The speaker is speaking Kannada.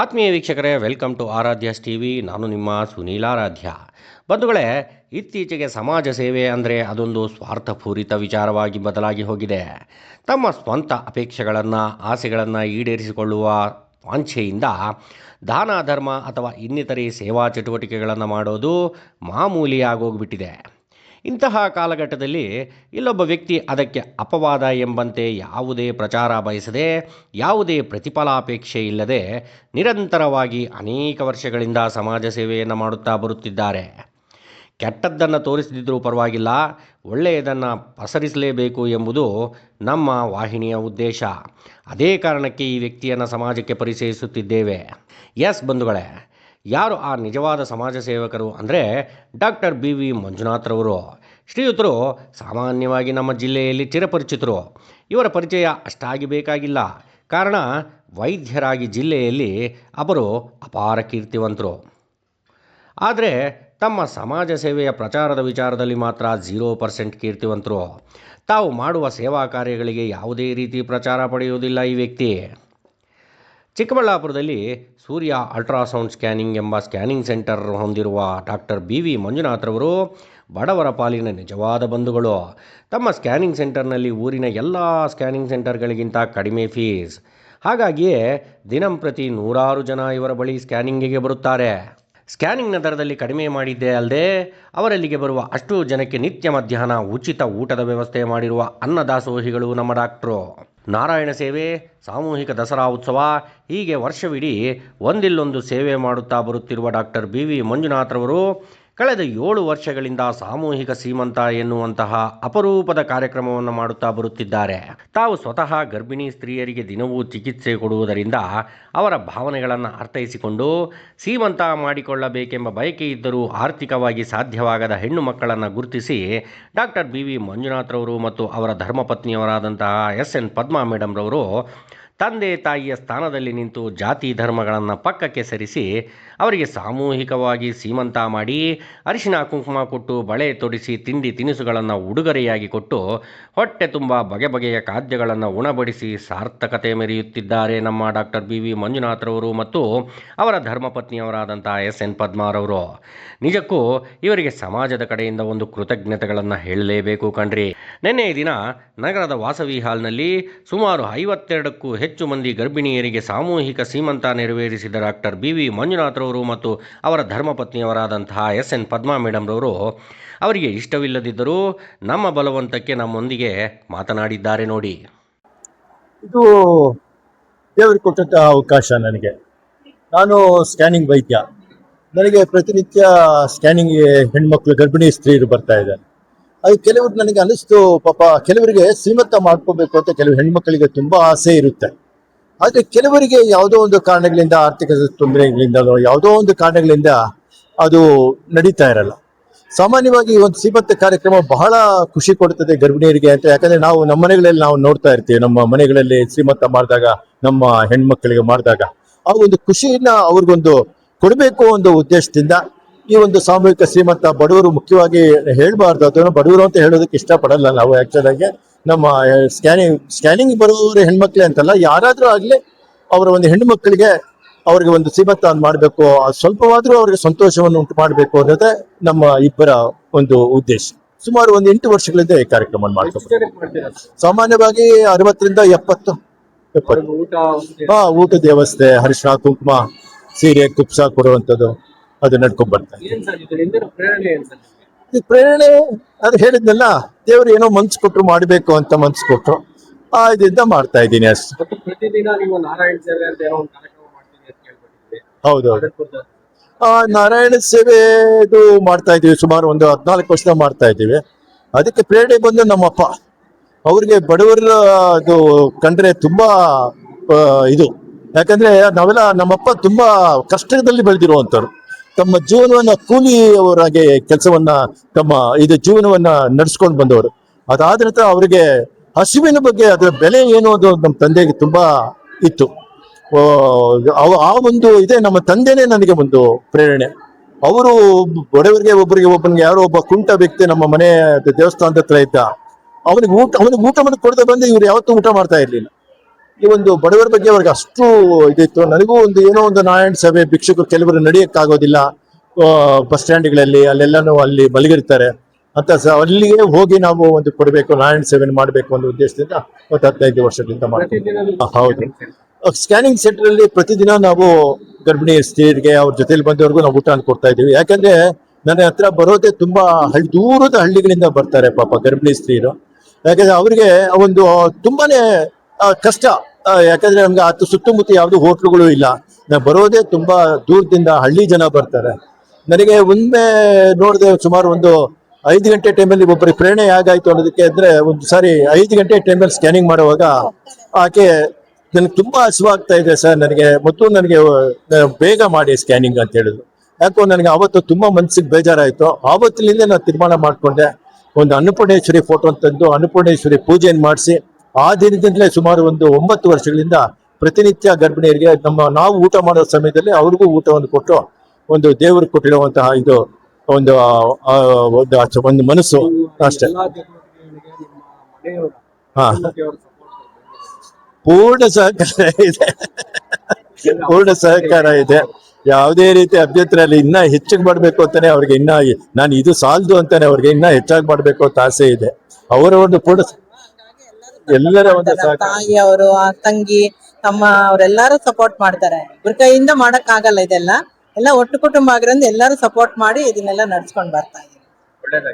ಆತ್ಮೀಯ ವೀಕ್ಷಕರೇ, ವೆಲ್ಕಮ್ ಟು ಆರಾಧ್ಯಸ್ ಟಿವಿ. ನಾನು ನಿಮ್ಮ ಸುನೀಲ್ ಆರಾಧ್ಯ. ಬಂಧುಗಳೇ, ಇತ್ತೀಚೆಗೆ ಸಮಾಜ ಸೇವೆ ಅಂದರೆ ಅದೊಂದು ಸ್ವಾರ್ಥಪೂರಿತ ವಿಚಾರವಾಗಿ ಬದಲಾಗಿ ಹೋಗಿದೆ. ತಮ್ಮ ಸ್ವಂತ ಅಪೇಕ್ಷೆಗಳನ್ನು, ಆಸೆಗಳನ್ನು ಈಡೇರಿಸಿಕೊಳ್ಳುವ ವಾಂಛೆಯಿಂದ ದಾನ ಧರ್ಮ ಅಥವಾ ಇನ್ನಿತರೆ ಸೇವಾ ಚಟುವಟಿಕೆಗಳನ್ನು ಮಾಡೋದು ಮಾಮೂಲಿಯಾಗೋಗ್ಬಿಟ್ಟಿದೆ. ಇಂತಹ ಕಾಲಘಟ್ಟದಲ್ಲಿ ಇಲ್ಲೊಬ್ಬ ವ್ಯಕ್ತಿ ಅದಕ್ಕೆ ಅಪವಾದ ಎಂಬಂತೆ ಯಾವುದೇ ಪ್ರಚಾರ ಬಯಸದೆ, ಯಾವುದೇ ಪ್ರತಿಫಲಾಪೇಕ್ಷೆ ಇಲ್ಲದೆ ನಿರಂತರವಾಗಿ ಅನೇಕ ವರ್ಷಗಳಿಂದ ಸಮಾಜ ಸೇವೆಯನ್ನು ಮಾಡುತ್ತಾ ಬರುತ್ತಿದ್ದಾರೆ. ಕೆಟ್ಟದ್ದನ್ನು ತೋರಿಸದಿದ್ದರೂ ಪರವಾಗಿಲ್ಲ, ಒಳ್ಳೆಯದನ್ನು ಪಸರಿಸಲೇಬೇಕು ಎಂಬುದು ನಮ್ಮ ವಾಹಿನಿಯ ಉದ್ದೇಶ. ಅದೇ ಕಾರಣಕ್ಕೆ ಈ ವ್ಯಕ್ತಿಯನ್ನು ಸಮಾಜಕ್ಕೆ ಪರಿಚಯಿಸುತ್ತಿದ್ದೇವೆ. ಎಸ್ ಬಂಧುಗಳೇ, ಯಾರು ಆ ನಿಜವಾದ ಸಮಾಜ ಸೇವಕರು ಅಂದರೆ ಡಾಕ್ಟರ್ BV ಮಂಜುನಾಥ್ರವರು. ಶ್ರೀಯುತರು ಸಾಮಾನ್ಯವಾಗಿ ನಮ್ಮ ಜಿಲ್ಲೆಯಲ್ಲಿ ಚಿರಪರಿಚಿತರು. ಇವರ ಪರಿಚಯ ಅಷ್ಟಾಗಿ ಬೇಕಾಗಿಲ್ಲ. ಕಾರಣ, ವೈದ್ಯರಾಗಿ ಜಿಲ್ಲೆಯಲ್ಲಿ ಅವರು ಅಪಾರ ಕೀರ್ತಿವಂತರು. ಆದರೆ ತಮ್ಮ ಸಮಾಜ ಸೇವೆಯ ಪ್ರಚಾರದ ವಿಚಾರದಲ್ಲಿ ಮಾತ್ರ 0% ಕೀರ್ತಿವಂತರು. ತಾವು ಮಾಡುವ ಸೇವಾ ಕಾರ್ಯಗಳಿಗೆ ಯಾವುದೇ ರೀತಿ ಪ್ರಚಾರ ಪಡೆಯುವುದಿಲ್ಲ ಈ ವ್ಯಕ್ತಿ. ಚಿಕ್ಕಬಳ್ಳಾಪುರದಲ್ಲಿ ಸೂರ್ಯ ಅಲ್ಟ್ರಾಸೌಂಡ್ ಸ್ಕ್ಯಾನಿಂಗ್ ಎಂಬ ಸ್ಕ್ಯಾನಿಂಗ್ ಸೆಂಟರ್ ಹೊಂದಿರುವ ಡಾಕ್ಟರ್ BV ಮಂಜುನಾಥ್ರವರು ಬಡವರ ಪಾಲಿನ ನಿಜವಾದ ಬಂಧುಗಳು. ತಮ್ಮ ಸ್ಕ್ಯಾನಿಂಗ್ ಸೆಂಟರ್ನಲ್ಲಿ ಊರಿನ ಎಲ್ಲ ಸ್ಕ್ಯಾನಿಂಗ್ ಸೆಂಟರ್ಗಳಿಗಿಂತ ಕಡಿಮೆ ಫೀಸ್. ಹಾಗಾಗಿಯೇ ದಿನಂಪ್ರತಿ ನೂರಾರು ಜನ ಇವರ ಬಳಿ ಸ್ಕ್ಯಾನಿಂಗಿಗೆ ಬರುತ್ತಾರೆ. ಸ್ಕ್ಯಾನಿಂಗ್ನ ದರದಲ್ಲಿ ಕಡಿಮೆ ಮಾಡಿದ್ದೇ ಅಲ್ಲದೆ ಅವರಲ್ಲಿಗೆ ಬರುವ ಅಷ್ಟು ಜನಕ್ಕೆ ನಿತ್ಯ ಮಧ್ಯಾಹ್ನ ಉಚಿತ ಊಟದ ವ್ಯವಸ್ಥೆ ಮಾಡಿರುವ ಅನ್ನದಾಸೋಹಿಗಳು ನಮ್ಮ ಡಾಕ್ಟ್ರು. ನಾರಾಯಣ ಸೇವೆ, ಸಾಮೂಹಿಕ ದಸರಾ ಉತ್ಸವ, ಹೀಗೆ ವರ್ಷವಿಡೀ ಒಂದಿಲ್ಲೊಂದು ಸೇವೆ ಮಾಡುತ್ತಾ ಬರುತ್ತಿರುವ ಡಾಕ್ಟರ್ BV ಮಂಜುನಾಥ್ರವರು ಕಳೆದ 7 ವರ್ಷಗಳಿಂದ ಸಾಮೂಹಿಕ ಸೀಮಂತ ಎನ್ನುವಂತಹ ಅಪರೂಪದ ಕಾರ್ಯಕ್ರಮವನ್ನು ಮಾಡುತ್ತಾ ಬರುತ್ತಿದ್ದಾರೆ. ತಾವು ಸ್ವತಃ ಗರ್ಭಿಣಿ ಸ್ತ್ರೀಯರಿಗೆ ದಿನವೂ ಚಿಕಿತ್ಸೆ ಕೊಡುವುದರಿಂದ ಅವರ ಭಾವನೆಗಳನ್ನು ಅರ್ಥೈಸಿಕೊಂಡು ಸೀಮಂತ ಮಾಡಿಕೊಳ್ಳಬೇಕೆಂಬ ಬಯಕೆ ಇದ್ದರೂ ಆರ್ಥಿಕವಾಗಿ ಸಾಧ್ಯವಾಗದ ಹೆಣ್ಣು ಮಕ್ಕಳನ್ನು ಗುರುತಿಸಿ ಡಾಕ್ಟರ್ BV ಮಂಜುನಾಥ್ರವರು ಮತ್ತು ಅವರ ಧರ್ಮಪತ್ನಿಯವರಾದಂತಹ SN ಪದ್ಮಾ ಮೇಡಮ್ರವರು ತಂದೆ ತಾಯಿಯ ಸ್ಥಾನದಲ್ಲಿ ನಿಂತು ಜಾತಿ ಧರ್ಮಗಳನ್ನು ಪಕ್ಕಕ್ಕೆ ಸರಿಸಿ ಅವರಿಗೆ ಸಾಮೂಹಿಕವಾಗಿ ಸೀಮಂತ ಮಾಡಿ ಅರಿಶಿನ ಕುಂಕುಮ ಕೊಟ್ಟು ಬಳೆ ತೊಡಿಸಿ ತಿಂಡಿ ತಿನಿಸುಗಳನ್ನು ಉಡುಗೊರೆಯಾಗಿ ಕೊಟ್ಟು ಹೊಟ್ಟೆ ತುಂಬ ಬಗೆ ಬಗೆಯ ಖಾದ್ಯಗಳನ್ನು ಉಣಬಡಿಸಿ ಸಾರ್ಥಕತೆ ಮೆರೆಯುತ್ತಿದ್ದಾರೆ ನಮ್ಮ ಡಾಕ್ಟರ್ BV ಮಂಜುನಾಥ್ರವರು ಮತ್ತು ಅವರ ಧರ್ಮಪತ್ನಿಯವರಾದಂಥ SN ಪದ್ಮಾರವರು. ನಿಜಕ್ಕೂ ಇವರಿಗೆ ಸಮಾಜದ ಕಡೆಯಿಂದ ಒಂದು ಕೃತಜ್ಞತೆಗಳನ್ನು ಹೇಳಲೇಬೇಕು ಕಣ್ರಿ. ನಿನ್ನೆ ದಿನ ನಗರದ ವಾಸವಿ ಹಾಲ್ನಲ್ಲಿ ಸುಮಾರು 52ಕ್ಕೂ ಹೆಚ್ಚು ಮಂದಿ ಗರ್ಭಿಣಿಯರಿಗೆ ಸಾಮೂಹಿಕ ಸೀಮಂತ ನೆರವೇರಿಸಿದ ಡಾಕ್ಟರ್ BV ಮಂಜುನಾಥ್ರವರು ಮತ್ತು ಅವರ ಧರ್ಮಪತ್ನಿಯವರಾದಂತಹ SN ಪದ್ಮಾ ಮೇಡಮ್ರವರು ಅವರಿಗೆ ಇಷ್ಟವಿಲ್ಲದಿದ್ದರೂ ನಮ್ಮ ಬಲವಂತಕ್ಕೆ ನಮ್ಮೊಂದಿಗೆ ಮಾತನಾಡಿದ್ದಾರೆ ನೋಡಿ. ಇದು ದೇವರು ಕೊಟ್ಟಂಥ ಅವಕಾಶ ನನಗೆ. ನಾನು ಸ್ಕ್ಯಾನಿಂಗ್ ವೈದ್ಯ. ನನಗೆ ಪ್ರತಿನಿತ್ಯ ಸ್ಕ್ಯಾನಿಂಗ್ಗೆ ಹೆಣ್ಮಕ್ಳು ಗರ್ಭಿಣಿ ಸ್ತ್ರೀಯರು ಬರ್ತಾ ಇದ್ದಾರೆ. ಅದು ಕೆಲವರು ನನಗೆ ಅನಿಸ್ತು, ಪಾಪ ಕೆಲವರಿಗೆ ಸೀಮಂತ ಮಾಡ್ಕೋಬೇಕು ಅಂತ ಕೆಲವು ಹೆಣ್ಮಕ್ಳಿಗೆ ತುಂಬಾ ಆಸೆ ಇರುತ್ತೆ. ಆದರೆ ಕೆಲವರಿಗೆ ಯಾವುದೋ ಒಂದು ಕಾರಣಗಳಿಂದ, ಆರ್ಥಿಕ ತೊಂದರೆಗಳಿಂದ, ಯಾವುದೋ ಒಂದು ಕಾರಣಗಳಿಂದ ಅದು ನಡೀತಾ ಇರಲ್ಲ. ಸಾಮಾನ್ಯವಾಗಿ ಈ ಒಂದು ಸೀಮಂತ ಕಾರ್ಯಕ್ರಮ ಬಹಳ ಖುಷಿ ಕೊಡುತ್ತದೆ ಗರ್ಭಿಣಿಯರಿಗೆ ಅಂತ. ಯಾಕಂದ್ರೆ ನಾವು ನಮ್ಮ ಮನೆಗಳಲ್ಲಿ ನಾವು ನೋಡ್ತಾ ಇರ್ತೀವಿ, ನಮ್ಮ ಮನೆಗಳಲ್ಲಿ ಶ್ರೀಮಂತ ಮಾಡಿದಾಗ, ನಮ್ಮ ಹೆಣ್ಮಕ್ಳಿಗೆ ಮಾಡಿದಾಗ ಆ ಒಂದು ಖುಷಿಯನ್ನ ಅವ್ರಿಗೊಂದು ಕೊಡಬೇಕು ಒಂದು ಉದ್ದೇಶದಿಂದ ಈ ಒಂದು ಸಾಮೂಹಿಕ ಶ್ರೀಮಂತ, ಬಡವರು ಮುಖ್ಯವಾಗಿ ಹೇಳ್ಬಾರ್ದು, ಅದನ್ನು ಬಡವರು ಅಂತ ಹೇಳೋದಕ್ಕೆ ಇಷ್ಟಪಡಲ್ಲ ನಾವು. ಆಕ್ಚುಲ್ ಆಗಿ ನಮ್ಮ ಸ್ಕ್ಯಾನಿಂಗ್ ಬರೋರು ಹೆಣ್ಮಕ್ಳೇ ಅಂತಲ್ಲ, ಯಾರಾದ್ರೂ ಆಗ್ಲಿ ಅವರ ಒಂದು ಹೆಣ್ಣು ಮಕ್ಕಳಿಗೆ ಅವ್ರಿಗೆ ಒಂದು ಸೀಮಂತ ಮಾಡಬೇಕು, ಸ್ವಲ್ಪವಾದ್ರೂ ಅವ್ರಿಗೆ ಸಂತೋಷವನ್ನು ಉಂಟು ಮಾಡಬೇಕು ಅನ್ನೋದೇ ನಮ್ಮ ಇಬ್ಬರ ಒಂದು ಉದ್ದೇಶ. ಸುಮಾರು ಒಂದು 8 ವರ್ಷಗಳಿಂದ ಈ ಕಾರ್ಯಕ್ರಮ ಮಾಡ್ತಾರೆ. ಸಾಮಾನ್ಯವಾಗಿ 60ರಿಂದ 70 ಊಟದ ವ್ಯವಸ್ಥೆ, ಅರಿಶಿನ ಕುಂಕುಮ, ಸೀರೆ ಕುಪ್ಸ ಕೊಡುವಂಥದ್ದು ಅದು ನಡ್ಕೊಂಡ್ ಬರ್ತಾರೆ. ಪ್ರೇರಣೆ ಅದು ಹೇಳಿದ್ನಲ್ಲ, ದೇವರು ಏನೋ ಮನ್ಸು ಕೊಟ್ರು ಮಾಡಬೇಕು ಅಂತ ಮನ್ಸು ಕೊಟ್ರು, ಇದರಿಂದ ಮಾಡ್ತಾ ಇದ್ದೀನಿ ಅಷ್ಟು. ಹೌದೌದು, ನಾರಾಯಣ ಸೇವೆ ಇದು ಮಾಡ್ತಾ ಇದೀವಿ. ಸುಮಾರು ಒಂದು 14 ವರ್ಷದ ಮಾಡ್ತಾ ಇದ್ದೀವಿ. ಅದಕ್ಕೆ ಪ್ರೇರಣೆ ಬಂದು ನಮ್ಮಪ್ಪ. ಅವ್ರಿಗೆ ಬಡವರ ಅದು ಕಂಡ್ರೆ ತುಂಬಾ ಇದು. ಯಾಕಂದ್ರೆ ನಾವೆಲ್ಲ, ನಮ್ಮಪ್ಪ ತುಂಬಾ ಕಷ್ಟದಲ್ಲಿ ಬೆಳೆದಿರುವಂತವ್ರು. ತಮ್ಮ ಜೀವನವನ್ನ ಕೂಲಿಯವರಾಗಿ ಕೆಲಸವನ್ನ, ತಮ್ಮ ಜೀವನವನ್ನ ನಡೆಸ್ಕೊಂಡು ಬಂದವರು. ಅದಾದ ನಂತರ ಅವರಿಗೆ ಹಸಿವಿನ ಬಗ್ಗೆ, ಅದರ ಬೆಲೆ ಏನು ಅದು ನಮ್ಮ ತಂದೆಗೆ ತುಂಬಾ ಇತ್ತು. ಆ ಒಂದು ಇದೇ ನಮ್ಮ ತಂದೆನೇ ನನಗೆ ಒಂದು ಪ್ರೇರಣೆ. ಅವರು ಬಡವರಿಗೆ ಒಬ್ಬನಿಗೆ ಯಾರೋ ಒಬ್ಬ ಕುಂಟ ವ್ಯಕ್ತಿ ನಮ್ಮ ಮನೆ ದೇವಸ್ಥಾನದ ಹತ್ರ ಇದ್ದ. ಅವನಿಗೆ ಊಟ ಮಾಡಿ ಕೊಡದೆ ಬಂದು ಇವ್ರು ಯಾವತ್ತೂ ಊಟ ಮಾಡ್ತಾ ಇರ್ಲಿಲ್ಲ. ಈ ಒಂದು ಬಡವರ ಬಗ್ಗೆ ಅವ್ರಿಗೆ ಅಷ್ಟು ಇದಿತ್ತು. ನನಗೂ ಒಂದು ಏನೋ ಒಂದು ನಾರಾಯಣ ಸಭೆ ಭಿಕ್ಷುಕರು ಕೆಲವರು ನಡೆಯಕ್ಕಾಗೋದಿಲ್ಲ ಬಸ್ ಸ್ಟ್ಯಾಂಡ್ಗಳಲ್ಲಿ ಅಲ್ಲೆಲ್ಲಾನು ಅಲ್ಲಿ ಮಲಗಿರ್ತಾರೆ ಅಂತ ಅಲ್ಲಿಗೆ ಹೋಗಿ ನಾವು ಒಂದು ಕೊಡಬೇಕು, ನಾರಾಯಣ ಸೇವೆಯನ್ನು ಮಾಡಬೇಕು ಅನ್ನೋ ಉದ್ದೇಶದಿಂದ 15 ವರ್ಷದಿಂದ ಮಾಡ್ತೀವಿ. ಹೌದು, ಸ್ಕ್ಯಾನಿಂಗ್ ಸೆಂಟರ್ ಅಲ್ಲಿ ಪ್ರತಿದಿನ ನಾವು ಗರ್ಭಿಣಿ ಸ್ತ್ರೀಯರಿಗೆ ಅವ್ರ ಜೊತೆಲಿ ಬಂದವ್ರಿಗೂ ನಾವು ಊಟ ಕೊಡ್ತಾ ಇದೀವಿ. ಯಾಕಂದ್ರೆ ನನ್ನ ಹತ್ರ ಬರೋದೇ ತುಂಬಾ ದೂರದ ಹಳ್ಳಿಗಳಿಂದ ಬರ್ತಾರೆ ಪಾಪ ಗರ್ಭಿಣಿ ಸ್ತ್ರೀಯರು. ಯಾಕಂದ್ರೆ ಅವರಿಗೆ ಒಂದು ತುಂಬಾನೇ ಕಷ್ಟ. ಯಾಕಂದ್ರೆ ನಮ್ಗೆ ಅದು ಸುತ್ತಮುತ್ತ ಯಾವ್ದು ಹೋಟ್ಲುಗಳು ಇಲ್ಲ. ನಾವು ಬರೋದೇ ತುಂಬಾ ದೂರದಿಂದ ಹಳ್ಳಿ ಜನ ಬರ್ತಾರೆ. ನನಗೆ ಒಮ್ಮೆ ನೋಡಿದೆ ಸುಮಾರು ಒಂದು 5 ಗಂಟೆ ಟೈಮಲ್ಲಿ ಒಬ್ಬರಿಗೆ ಪ್ರೇರಣೆ ಹೇಗಾಯ್ತು ಅನ್ನೋದಕ್ಕೆ ಅಂದ್ರೆ, ಒಂದು ಸಾರಿ 5 ಗಂಟೆ ಟೈಮಲ್ಲಿ ಸ್ಕ್ಯಾನಿಂಗ್ ಮಾಡುವಾಗ ಆಕೆ ನನಗೆ ತುಂಬಾ ಹಸುವಾಗ್ತಾ ಇದೆ ಸರ್, ನನಗೆ ಬೇಗ ಮಾಡಿ ಸ್ಕ್ಯಾನಿಂಗ್ ಅಂತ ಹೇಳಿದ್ರು. ಯಾಕೋ ನನಗೆ ಆವತ್ತು ತುಂಬಾ ಮನ್ಸಿಗೆ ಬೇಜಾರಾಯ್ತು. ಆವತ್ತಿನಿಂದ ನಾನು ತೀರ್ಮಾನ ಮಾಡ್ಕೊಂಡೆ, ಒಂದು ಅನ್ನಪೂರ್ಣೇಶ್ವರಿ ಫೋಟೋ ತಂದು ಅನ್ನಪೂರ್ಣೇಶ್ವರಿ ಪೂಜೆಯನ್ನು ಮಾಡಿಸಿ ಆ ದಿನದಿಂದಲೇ ಸುಮಾರು ಒಂದು 9 ವರ್ಷಗಳಿಂದ ಪ್ರತಿನಿತ್ಯ ಗರ್ಭಿಣಿಯರಿಗೆ ನಾವು ಊಟ ಮಾಡೋ ಸಮಯದಲ್ಲಿ ಅವ್ರಿಗೂ ಊಟವನ್ನು ಕೊಟ್ಟು ಒಂದು ದೇವರು ಕೊಟ್ಟಿರುವಂತಹ ಇದು ಒಂದು ಒಂದು ಮನಸ್ಸು ಅಷ್ಟೇ. ಹಾ, ಪೂರ್ಣ ಸಹಕಾರ ಇದೆ, ಪೂರ್ಣ ಸಹಕಾರ ಇದೆ. ಯಾವುದೇ ರೀತಿ ಅಭ್ಯಂತರ ಅಲ್ಲಿ ಇನ್ನ ಹೆಚ್ಚಿಗೆ ಮಾಡ್ಬೇಕು ಅಂತಾನೆ ಅವ್ರಿಗೆ, ಇನ್ನ ನಾನು ಇದು ಸಾಲದು ಅಂತಾನೆ ಅವ್ರಿಗೆ ಇನ್ನ ಹೆಚ್ಚಾಗಿ ಮಾಡ್ಬೇಕು ಅಂತ ಆಸೆ ಇದೆ. ಅವರ ಒಂದು ಪೂರ್ಣ ಎಲ್ಲರ ಒಂದು ತಾಯಿಯವರು, ತಂಗಿ, ತಮ್ಮ ಅವರೆಲ್ಲರೂ ಸಪೋರ್ಟ್ ಮಾಡ್ತಾರೆ. ಇವ್ರ ಕೈಯಿಂದ ಮಾಡಕ್ ಆಗಲ್ಲ ಇದೆಲ್ಲ. ಎಲ್ಲ ಒಟ್ಟು ಕುಟುಂಬ ಆಗಿರೋದ್ರಿಂದ ಎಲ್ಲರೂ ಸಪೋರ್ಟ್ ಮಾಡಿ ಇದನ್ನೆಲ್ಲ ನಡ್ಸ್ಕೊಂಡ್ ಬರ್ತಾ ಇದ್ದಾರೆ.